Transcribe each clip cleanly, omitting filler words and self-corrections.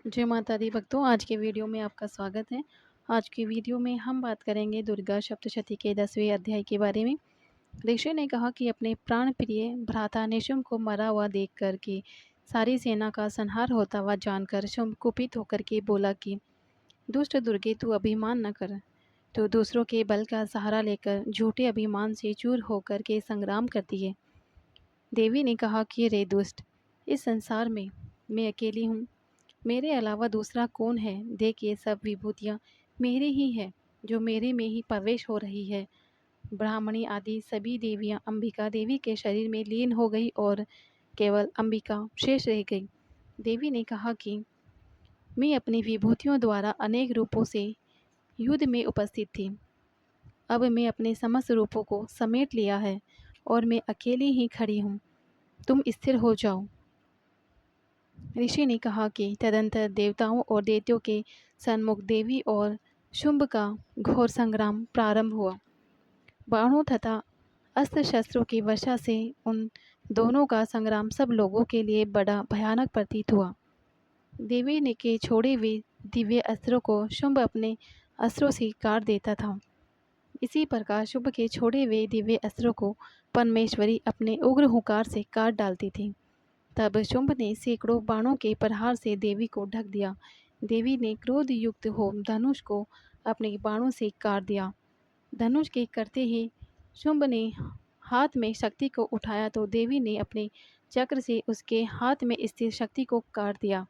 जय माता दी भक्तों, आज के वीडियो में आपका स्वागत है। आज की वीडियो में हम बात करेंगे दुर्गा सप्तशती के 10वें अध्याय के बारे में। ऋषि ने कहा कि अपने प्राण प्रिय भ्राता निशुंभ को मरा हुआ देख कर के सारी सेना का संहार होता हुआ जानकर शुंभ कुपित होकर के बोला कि दुष्ट दुर्गे, तू अभिमान न कर। तो दूसरों के बल का सहारा लेकर झूठे अभिमान से चूर होकर के संग्राम करती है। देवी ने कहा कि रे दुष्ट, इस संसार में मैं अकेली हूँ, मेरे अलावा दूसरा कौन है। देख, ये सब विभूतियाँ मेरी ही है, जो मेरे में ही प्रवेश हो रही है। ब्राह्मणी आदि सभी देवियाँ अंबिका देवी के शरीर में लीन हो गई और केवल अंबिका शेष रह गई। देवी ने कहा कि मैं अपनी विभूतियों द्वारा अनेक रूपों से युद्ध में उपस्थित थी। अब मैं अपने समस्त रूपों को समेट लिया है और मैं अकेली ही खड़ी हूँ। तुम स्थिर हो जाओ। ऋषि ने कहा कि तदंतर देवताओं और दैत्यों के सन्मुख देवी और शुंभ का घोर संग्राम प्रारंभ हुआ। बाणों तथा अस्त्र शस्त्रों की वर्षा से उन दोनों का संग्राम सब लोगों के लिए बड़ा भयानक प्रतीत हुआ। देवी ने के छोड़े हुए दिव्य अस्त्रों को शुंभ अपने अस्त्रों से काट देता था। इसी प्रकार शुंभ के छोड़े हुए दिव्य अस्त्रों को परमेश्वरी अपने उग्र हुंकार से काट डालती थी। तब शुंभ ने सैकड़ों बाणों के प्रहार से देवी को ढक दिया। देवी ने क्रोध युक्त हो धनुष को अपने बाणों से काट दिया। धनुष के करते ही शुंभ ने हाथ में शक्ति को उठाया तो देवी ने अपने चक्र से उसके हाथ में स्थित शक्ति को काट दिया।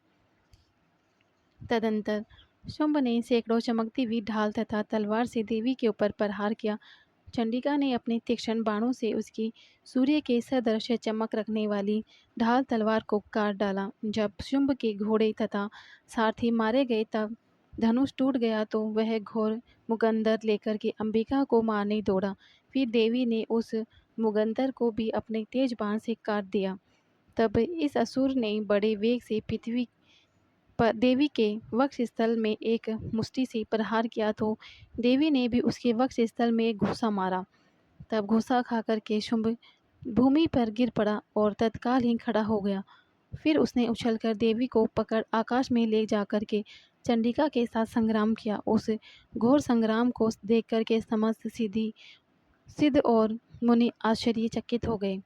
तदंतर शुंभ ने सैकड़ों चमकती हुई ढाल तथा तलवार से देवी के ऊपर प्रहार किया। चंडिका ने अपने तीक्ष्ण बाणों से उसकी सूर्य के सदृश चमक रखने वाली ढाल तलवार को काट डाला। जब शुंभ के घोड़े तथा सारथी मारे गए तब धनुष टूट गया तो वह घोर मुगंदर लेकर के अंबिका को मारने दौड़ा। फिर देवी ने उस मुगंदर को भी अपने तेज बाण से काट दिया। तब इस असुर ने बड़े वेग से पृथ्वी पर देवी के वक्ष स्थल में एक मुष्टि से प्रहार किया तो देवी ने भी उसके वक्ष स्थल में एक घूसा मारा। तब घूसा खाकर के शुंभ भूमि पर गिर पड़ा और तत्काल ही खड़ा हो गया। फिर उसने उछलकर देवी को पकड़ आकाश में ले जाकर के चंडिका के साथ संग्राम किया। उस घोर संग्राम को देख कर के समस्त सिद्ध और मुनि आश्चर्यचकित हो गए।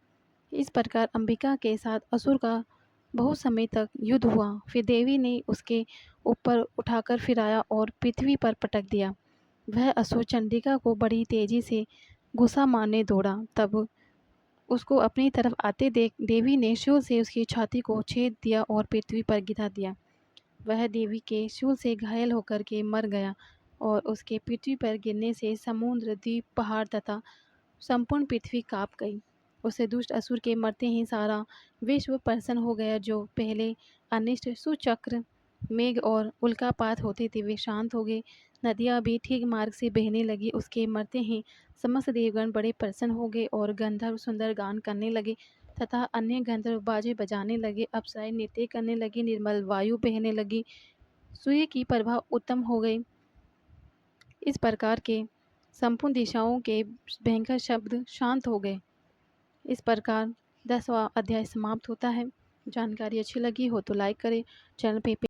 इस प्रकार अंबिका के साथ असुर का बहुत समय तक युद्ध हुआ। फिर देवी ने उसके ऊपर उठाकर फिराया और पृथ्वी पर पटक दिया। वह असुर चंडिका को बड़ी तेजी से घुसा मारने दौड़ा। तब उसको अपनी तरफ आते देख देवी ने शूल से उसकी छाती को छेद दिया और पृथ्वी पर गिरा दिया। वह देवी के शूल से घायल होकर के मर गया और उसके पृथ्वी पर गिरने से समुद्र, द्वीप, पहाड़ तथा संपूर्ण पृथ्वी काँप गई। उसे दुष्ट असुर के मरते ही सारा विश्व प्रसन्न हो गया। जो पहले अनिष्ट सुचक्र, मेघ और उल्कापात होते थे वे शांत हो गए। नदियाँ भी ठीक मार्ग से बहने लगी। उसके मरते ही समस्त देवगण बड़े प्रसन्न हो गए और गंधर्व सुंदर गान करने लगे तथा अन्य गंधर्व बाजे बजाने लगे। अप्सराएं नृत्य करने लगी, निर्मल वायु बहने लगी, सूर्य की प्रभा उत्तम हो गई। इस प्रकार के संपूर्ण दिशाओं के भयंकर शब्द शांत हो गए। इस प्रकार 10वां अध्याय समाप्त होता है। जानकारी अच्छी लगी हो तो लाइक करें। चैनल पे